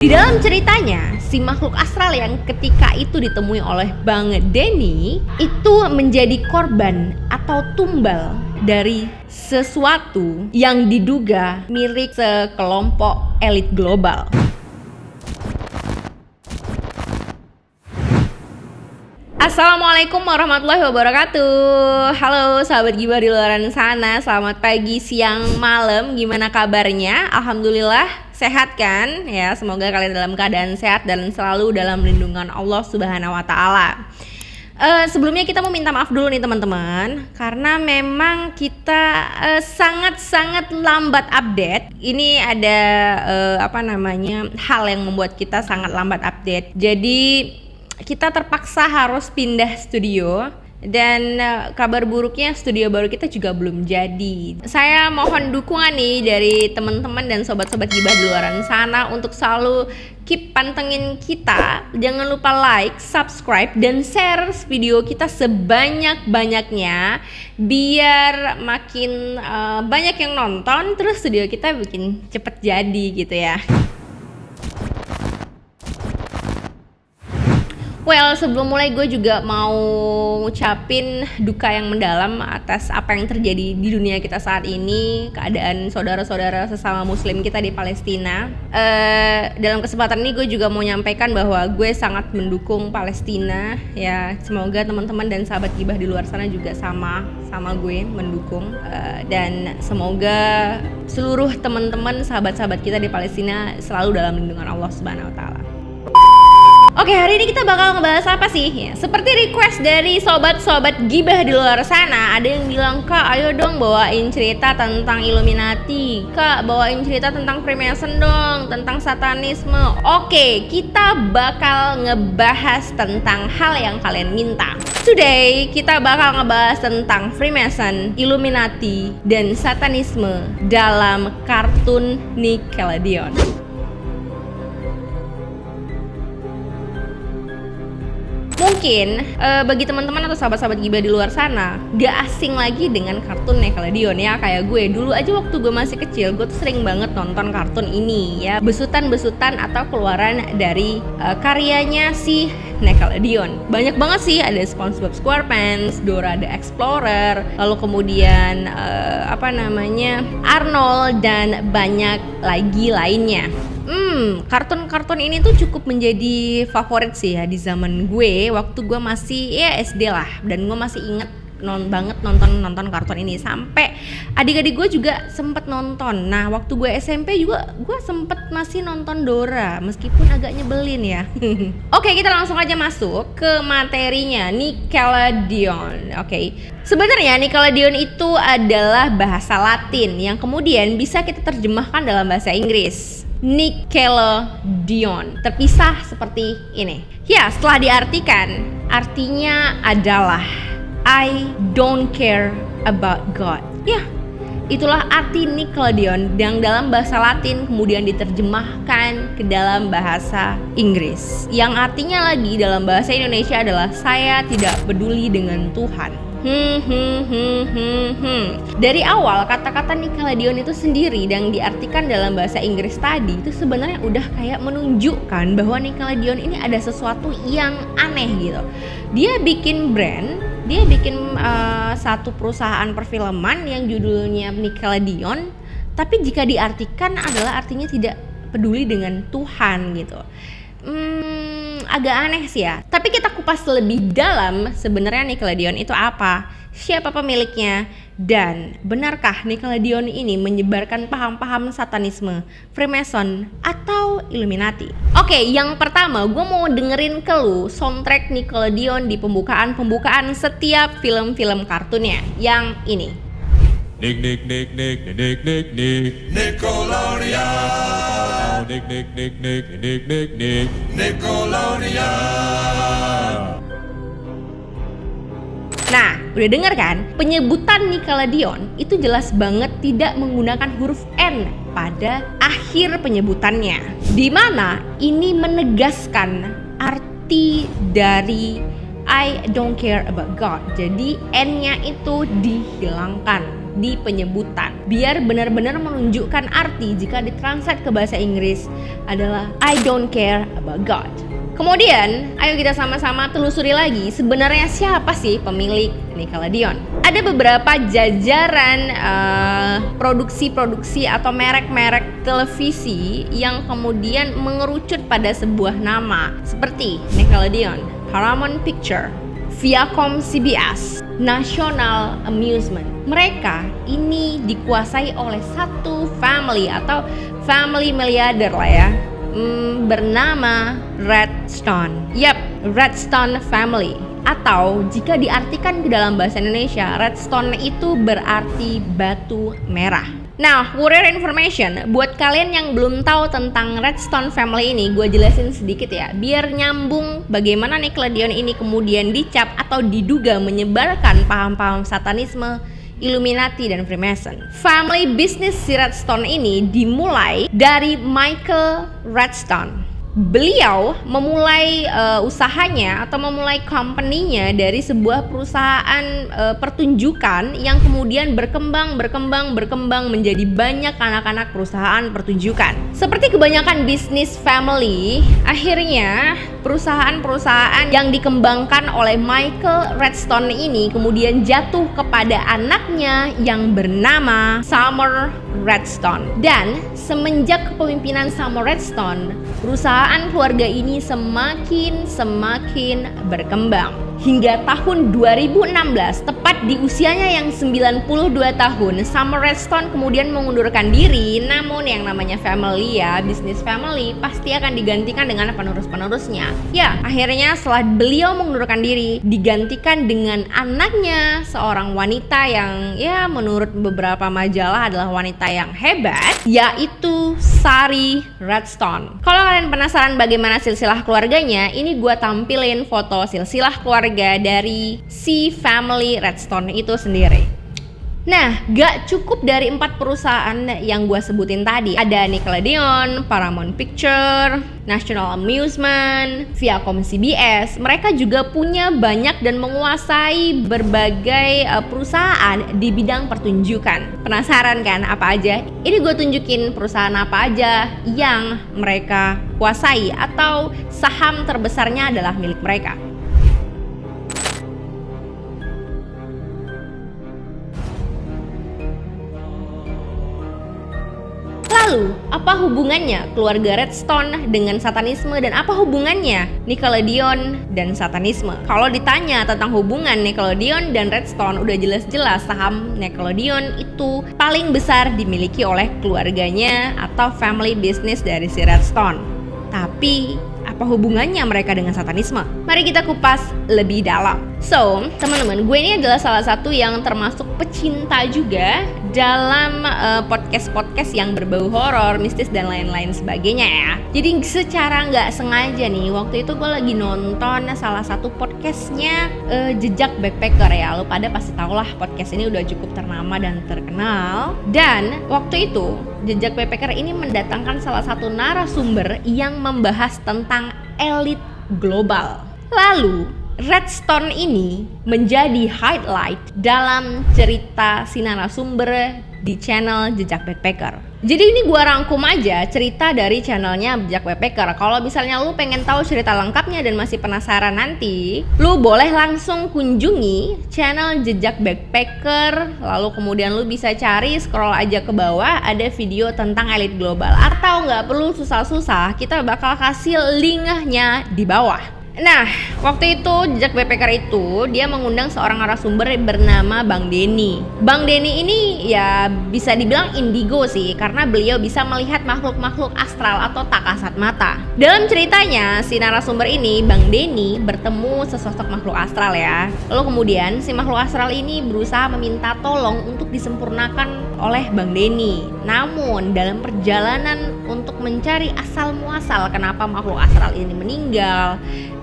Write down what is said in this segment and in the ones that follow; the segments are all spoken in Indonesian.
Di dalam ceritanya, si makhluk astral yang ketika itu ditemui oleh Bang Denny itu menjadi korban atau tumbal dari sesuatu yang diduga milik sekelompok elit global. Assalamualaikum warahmatullahi wabarakatuh. Halo sahabat Gibah di luar sana, selamat pagi, siang, malam. Gimana kabarnya? Alhamdulillah sehat kan? Ya, semoga kalian dalam keadaan sehat dan selalu dalam lindungan Allah Subhanahu wa taala. Sebelumnya kita mau minta maaf dulu nih teman-teman, karena memang kita sangat-sangat lambat update. Ini ada hal yang membuat kita sangat lambat update. Jadi kita terpaksa harus pindah studio dan kabar buruknya studio baru kita juga belum jadi. Saya mohon dukungan nih dari teman-teman dan sobat-sobat Gibah di luar sana untuk selalu keep pantengin kita. Jangan lupa like, subscribe, dan share video kita sebanyak-banyaknya biar makin banyak yang nonton, terus studio kita bikin cepet jadi gitu ya. Well, sebelum mulai gue juga mau ngucapin duka yang mendalam atas apa yang terjadi di dunia kita saat ini, keadaan saudara-saudara sesama muslim kita di Palestina. Dalam kesempatan ini gue juga mau nyampaikan bahwa gue sangat mendukung Palestina. Ya, semoga teman-teman dan sahabat Gibah di luar sana juga sama gue mendukung. Dan semoga seluruh teman-teman sahabat-sahabat kita di Palestina selalu dalam lindungan Allah Subhanahu wa taala. Oke, hari ini kita bakal ngebahas apa sih? Ya, seperti request dari sobat-sobat Gibah di luar sana, ada yang bilang, "Kak, ayo dong bawain cerita tentang Illuminati. Kak, bawain cerita tentang Freemason dong, tentang satanisme." Oke, kita bakal ngebahas tentang hal yang kalian minta. Today, kita bakal ngebahas tentang Freemason, Illuminati, dan satanisme dalam kartun Nickelodeon. Mungkin bagi teman-teman atau sahabat-sahabat Gibah di luar sana gak asing lagi dengan kartun Nickelodeon ya. Kayak gue dulu aja waktu gue masih kecil, gue tuh sering banget nonton kartun ini ya, besutan-besutan atau keluaran dari karyanya si Nickelodeon. Banyak banget sih, ada SpongeBob SquarePants, Dora the Explorer, lalu kemudian Arnold, dan banyak lagi lainnya. Kartun-kartun ini tuh cukup menjadi favorit sih ya di zaman gue waktu gue masih ya SD lah, dan gue masih inget nonton kartun ini sampai adik-adik gue juga sempet nonton. Nah, waktu gue SMP juga gue sempet masih nonton Dora, meskipun agak nyebelin ya. Oke, kita langsung aja masuk ke materinya Nickelodeon. Oke. Sebenarnya Nickelodeon itu adalah bahasa Latin yang kemudian bisa kita terjemahkan dalam bahasa Inggris. Nickelodeon terpisah seperti ini. Ya, setelah diartikan, artinya adalah I don't care about God. Ya, itulah arti Nickelodeon yang dalam bahasa Latin kemudian diterjemahkan ke dalam bahasa Inggris, yang artinya lagi dalam bahasa Indonesia adalah saya tidak peduli dengan Tuhan. Dari awal kata-kata Nickelodeon itu sendiri yang diartikan dalam bahasa Inggris tadi itu sebenarnya udah kayak menunjukkan bahwa Nickelodeon ini ada sesuatu yang aneh gitu. Dia bikin brand, dia bikin satu perusahaan perfilman yang judulnya Nickelodeon, tapi jika diartikan adalah artinya tidak peduli dengan Tuhan gitu. Agak aneh sih ya. Tapi kita kupas lebih dalam, sebenarnya Nickelodeon itu apa? Siapa pemiliknya? Dan benarkah Nickelodeon ini menyebarkan paham-paham satanisme, Freemason, atau Illuminati? Oke, yang pertama gue mau dengerin ke lu soundtrack Nickelodeon di pembukaan setiap film-film kartunnya. Yang ini. Nick Nickelodeon. Nickelodeon. Nah, udah denger kan? Penyebutan Nickelodeon itu jelas banget tidak menggunakan huruf N pada akhir penyebutannya, di mana ini menegaskan arti dari I don't care about God. Jadi N-nya itu dihilangkan. di penyebutan biar benar-benar menunjukkan arti jika ditranslate ke bahasa Inggris adalah I don't care about God. Kemudian, ayo kita sama-sama telusuri lagi sebenarnya siapa sih pemilik Nickelodeon. Ada beberapa jajaran produksi-produksi atau merek-merek televisi yang kemudian mengerucut pada sebuah nama seperti Nickelodeon, Paramount Picture, Viacom CBS, National Amusement. Mereka ini dikuasai oleh satu family atau family miliarder lah ya, bernama Redstone. Yap, Redstone Family. Atau jika diartikan ke dalam bahasa Indonesia, Redstone itu berarti batu merah. Nah, for your information, buat kalian yang belum tahu tentang Redstone Family ini, gue jelasin sedikit ya, biar nyambung bagaimana Nickelodeon ini kemudian dicap atau diduga menyebarkan paham-paham satanisme, Illuminati, dan Freemason. Family business si Redstone ini dimulai dari Michael Redstone. Beliau memulai usahanya atau memulai company-nya dari sebuah perusahaan pertunjukan yang kemudian berkembang menjadi banyak anak-anak perusahaan pertunjukan. Seperti kebanyakan bisnis family, akhirnya perusahaan-perusahaan yang dikembangkan oleh Michael Redstone ini kemudian jatuh kepada anaknya yang bernama Summer Redstone. Dan semenjak kepemimpinan Summer Redstone, perusahaan keluarga ini semakin berkembang. Hingga tahun 2016, tepat di usianya yang 92 tahun, Summer Redstone kemudian mengundurkan diri. Namun yang namanya family ya, bisnis family, pasti akan digantikan dengan penerus-penerusnya. Ya, akhirnya setelah beliau mengundurkan diri, digantikan dengan anaknya, seorang wanita yang ya menurut beberapa majalah adalah wanita yang hebat, yaitu Shari Redstone. Kalau kalian penasaran bagaimana silsilah keluarganya, ini gue tampilin foto silsilah keluarga dari si family Redstone itu sendiri. Nah, gak cukup dari 4 perusahaan yang gue sebutin tadi. Ada Nickelodeon, Paramount Picture, National Amusement, Viacom CBS. Mereka juga punya banyak dan menguasai berbagai perusahaan di bidang pertunjukan. Penasaran kan apa aja? Ini gue tunjukin perusahaan apa aja yang mereka kuasai atau saham terbesarnya adalah milik mereka. Lalu, apa hubungannya keluarga Redstone dengan satanisme dan apa hubungannya Nickelodeon dan satanisme? Kalau ditanya tentang hubungan Nickelodeon dan Redstone, udah jelas-jelas saham Nickelodeon itu paling besar dimiliki oleh keluarganya atau family business dari si Redstone. Tapi, apa hubungannya mereka dengan satanisme? Mari kita kupas lebih dalam. So, teman-teman, gue ini adalah salah satu yang termasuk pecinta juga dalam podcast-podcast yang berbau horor, mistis, dan lain-lain sebagainya ya. Jadi secara nggak sengaja nih, waktu itu gue lagi nonton salah satu podcastnya Jejak Backpacker ya. Lo pada pasti tau lah podcast ini udah cukup ternama dan terkenal. Dan waktu itu Jejak Backpacker ini mendatangkan salah satu narasumber yang membahas tentang elit global. Lalu Redstone ini menjadi highlight dalam cerita si narasumber di channel Jejak Backpacker. Jadi ini gua rangkum aja cerita dari channelnya Jejak Backpacker. Kalau misalnya lu pengen tahu cerita lengkapnya dan masih penasaran nanti, lu boleh langsung kunjungi channel Jejak Backpacker. Lalu kemudian lu bisa cari, scroll aja ke bawah, ada video tentang elit global. Atau nggak perlu susah-susah, kita bakal kasih linknya di bawah. Nah, waktu itu Jejak Backpacker itu dia mengundang seorang narasumber bernama Bang Denny. Bang Denny ini ya bisa dibilang indigo sih, karena beliau bisa melihat makhluk-makhluk astral atau tak kasat mata. Dalam ceritanya, si narasumber ini, Bang Denny, bertemu sesosok makhluk astral ya. Lalu kemudian si makhluk astral ini berusaha meminta tolong untuk disempurnakan oleh Bang Denny. Namun dalam perjalanan untuk mencari asal muasal kenapa makhluk astral ini meninggal,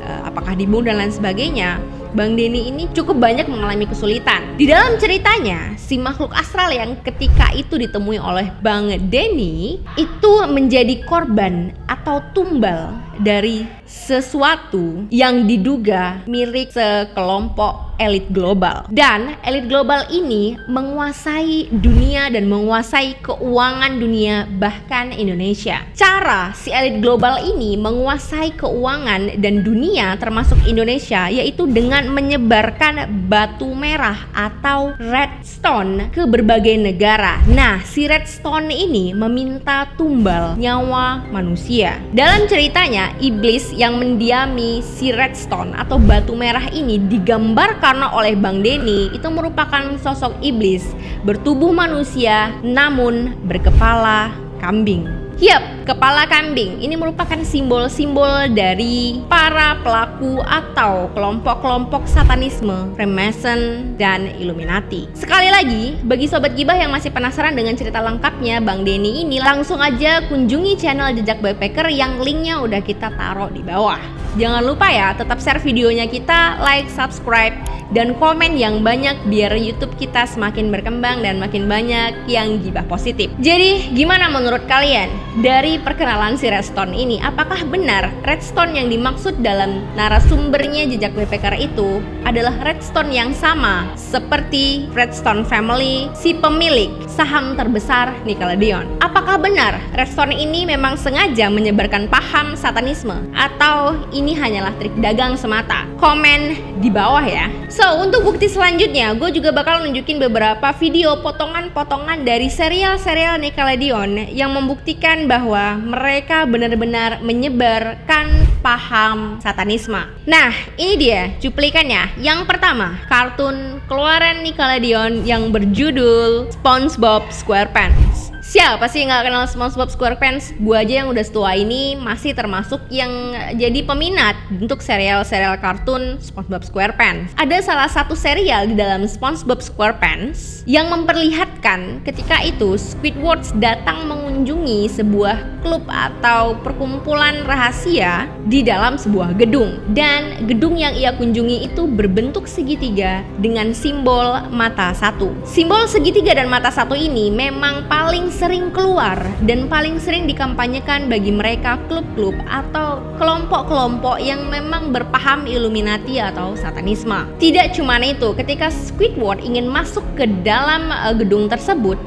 apakah dibunuh dan lain sebagainya, Bang Denny ini cukup banyak mengalami kesulitan. Di dalam ceritanya, si makhluk astral yang ketika itu ditemui oleh Bang Denny itu menjadi korban atau atau tumbal dari sesuatu yang diduga milik sekelompok elit global. Dan elit global ini menguasai dunia dan menguasai keuangan dunia, bahkan Indonesia. Cara si elit global ini menguasai keuangan dan dunia termasuk Indonesia yaitu dengan menyebarkan batu merah atau redstone ke berbagai negara. Nah, si redstone ini meminta tumbal nyawa manusia. Dalam ceritanya, iblis yang mendiami si redstone atau batu merah ini digambarkan oleh Bang Denny itu merupakan sosok iblis bertubuh manusia namun berkepala kambing. Yap, kepala kambing ini merupakan simbol-simbol dari para pelaku atau kelompok-kelompok satanisme, Freemason, dan Illuminati. Sekali lagi, bagi Sobat Gibah yang masih penasaran dengan cerita lengkapnya Bang Denny ini, langsung aja kunjungi channel Jejak Backpacker yang linknya udah kita taruh di bawah. Jangan lupa ya, tetap share videonya kita, like, subscribe, dan komen yang banyak biar YouTube kita semakin berkembang dan makin banyak yang gibah positif. Jadi, gimana menurut kalian? Dari perkenalan si redstone ini, apakah benar redstone yang dimaksud dalam narasumbernya Jejak Backpacker itu adalah redstone yang sama seperti Redstone Family, si pemilik saham terbesar Nickelodeon? Apakah benar redstone ini memang sengaja menyebarkan paham satanisme atau ini hanyalah trik dagang semata? Komen di bawah ya. So, untuk bukti selanjutnya, gue juga bakal nunjukin beberapa video potongan-potongan dari serial-serial Nickelodeon yang membuktikan bahwa mereka benar-benar menyebarkan paham satanisme. Nah, ini dia cuplikannya. Yang pertama, kartun keluaran Nickelodeon yang berjudul SpongeBob SquarePants. Siapa sih yang gak kenal SpongeBob SquarePants? Gue aja yang udah setua ini masih termasuk yang jadi peminat untuk serial-serial kartun SpongeBob SquarePants. Ada salah satu serial di dalam SpongeBob SquarePants yang memperlihatkan ketika itu Squidward datang mengunjungi sebuah klub atau perkumpulan rahasia di dalam sebuah gedung. Dan gedung yang ia kunjungi itu berbentuk segitiga dengan simbol mata satu. Simbol segitiga dan mata satu ini memang paling sering keluar dan paling sering dikampanyekan bagi mereka klub-klub atau kelompok-kelompok yang memang berpaham Illuminati atau satanisme. Tidak cuma itu, ketika Squidward ingin masuk ke dalam gedung tersebut,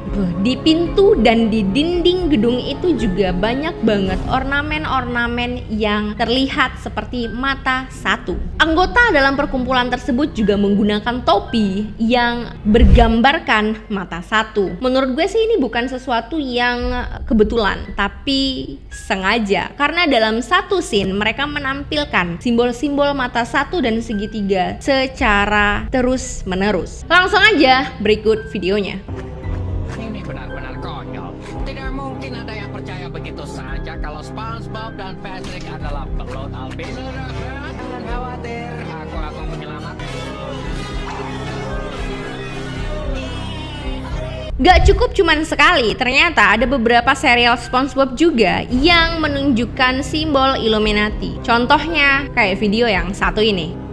di pintu dan di dinding gedung itu juga banyak banget ornamen-ornamen yang terlihat seperti mata satu. Anggota dalam perkumpulan tersebut juga menggunakan topi yang bergambarkan mata satu. Menurut gue sih ini bukan sesuatu yang kebetulan, tapi sengaja, karena dalam satu scene mereka menampilkan simbol-simbol mata satu dan segitiga secara terus menerus. Langsung aja berikut videonya. Ini benar-benar konyol. Tidak mungkin ada yang percaya begitu saja kalau SpongeBob dan Patrick adalah pelot albino. Jangan khawatir, aku akan menyelamatkan. Gak cukup cuman sekali, ternyata ada beberapa serial SpongeBob juga yang menunjukkan simbol Illuminati. Contohnya kayak video yang satu ini.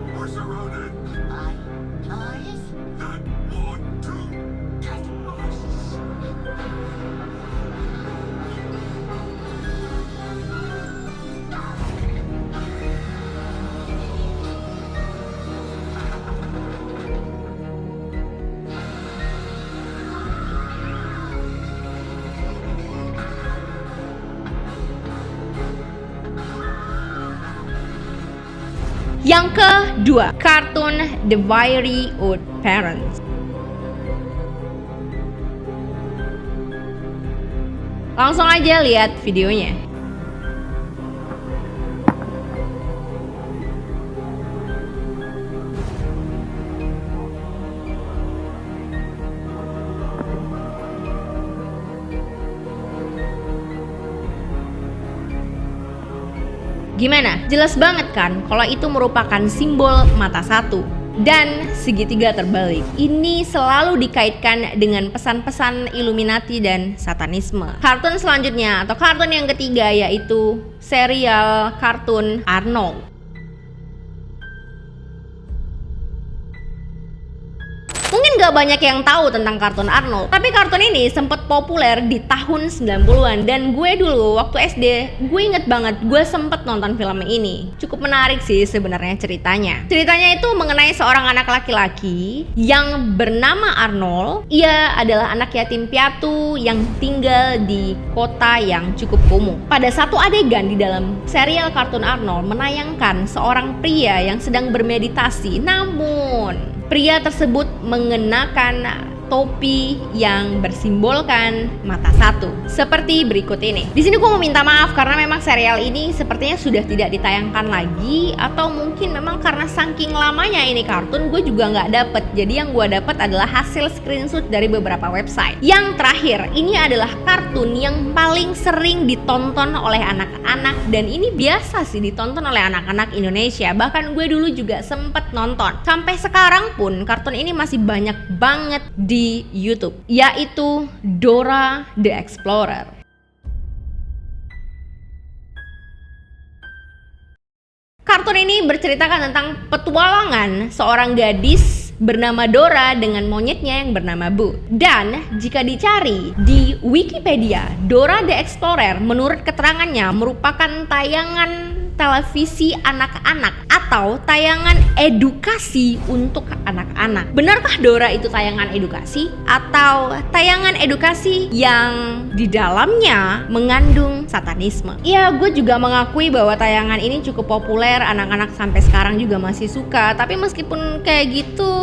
Yang kedua, kartun The Very Odd Parents. Langsung aja lihat videonya. Gimana? Jelas banget kan kalau itu merupakan simbol mata satu dan segitiga terbalik. Ini selalu dikaitkan dengan pesan-pesan Illuminati dan satanisme. Kartun selanjutnya atau kartun yang ketiga yaitu serial kartun Arnold. Mungkin gak banyak yang tahu tentang kartun Arnold, tapi kartun ini sempat populer di tahun 90-an. Dan gue dulu waktu SD, gue inget banget gue sempet nonton film ini. Cukup menarik sih sebenarnya ceritanya. Ceritanya itu mengenai seorang anak laki-laki yang bernama Arnold. Ia adalah anak yatim piatu yang tinggal di kota yang cukup kumuh. Pada satu adegan di dalam serial kartun Arnold menayangkan seorang pria yang sedang bermeditasi, namun pria tersebut mengenakan topi yang bersimbolkan mata satu, seperti berikut ini. Di sini gue mau minta maaf karena memang serial ini sepertinya sudah tidak ditayangkan lagi, atau mungkin memang karena saking lamanya ini kartun gue juga nggak dapet. Jadi yang gue dapet adalah hasil screenshot dari beberapa website. Yang terakhir, ini adalah kartun yang paling sering ditonton oleh anak-anak, dan ini biasa sih ditonton oleh anak-anak Indonesia. Bahkan gue dulu juga sempet nonton. Sampai sekarang pun kartun ini masih banyak banget di YouTube, yaitu Dora the Explorer. Kartun ini berceritakan tentang petualangan seorang gadis bernama Dora dengan monyetnya yang bernama Boo. Dan jika dicari di Wikipedia, Dora the Explorer menurut keterangannya merupakan tayangan televisi anak-anak atau tayangan edukasi untuk anak-anak. Benarkah Dora itu tayangan edukasi atau tayangan edukasi yang di dalamnya mengandung satanisme? Ya, gue juga mengakui bahwa tayangan ini cukup populer, anak-anak sampai sekarang juga masih suka. Tapi meskipun kayak gitu,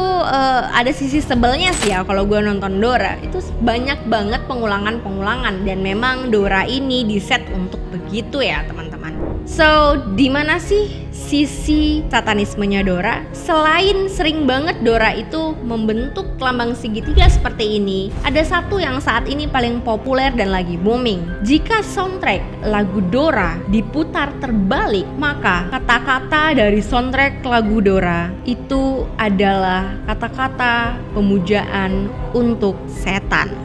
ada sisi sebelnya sih ya kalau gue nonton Dora. Itu banyak banget pengulangan-pengulangan, dan memang Dora ini diset untuk begitu ya teman-teman. So, di mana sih sisi satanismenya Dora? Selain sering banget Dora itu membentuk lambang segitiga seperti ini, ada satu yang saat ini paling populer dan lagi booming. Jika soundtrack lagu Dora diputar terbalik, maka kata-kata dari soundtrack lagu Dora itu adalah kata-kata pemujaan untuk setan.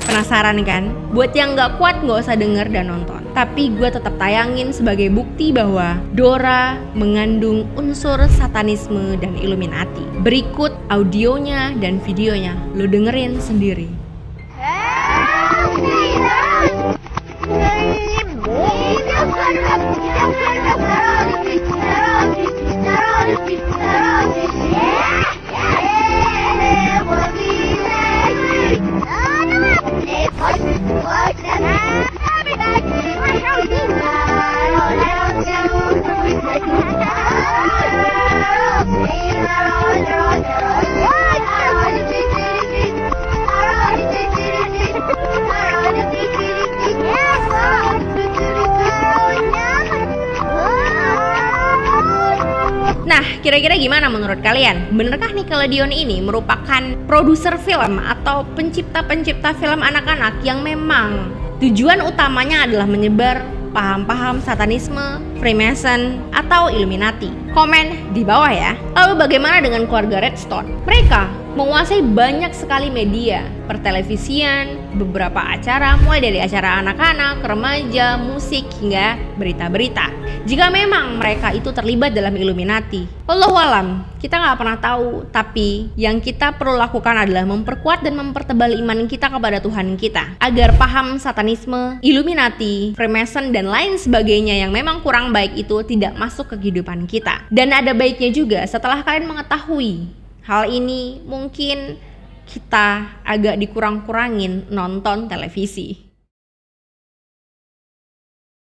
Penasaran kan? Buat yang gak kuat gak usah denger dan nonton. Tapi gue tetap tayangin sebagai bukti bahwa Dora mengandung unsur satanisme dan Illuminati. Berikut audionya dan videonya, lo dengerin sendiri. Nah, kira-kira gimana menurut kalian? Benerkah Nickelodeon ini merupakan produser film atau pencipta-pencipta film anak-anak yang memang tujuan utamanya adalah menyebar paham-paham satanisme, Freemason, atau Illuminati? Komen di bawah ya. Lalu bagaimana dengan keluarga Redstone? Mereka menguasai banyak sekali media, pertelevisian, beberapa acara, mulai dari acara anak-anak, remaja, musik, hingga berita-berita. Jika memang mereka itu terlibat dalam Illuminati, wallahualam, kita nggak pernah tahu. Tapi yang kita perlu lakukan adalah memperkuat dan mempertebal iman kita kepada Tuhan kita, agar paham satanisme, Illuminati, Freemason, dan lain sebagainya yang memang kurang baik itu tidak masuk ke kehidupan kita. Dan ada baiknya juga setelah kalian mengetahui hal ini, mungkin kita agak dikurang-kurangin nonton televisi.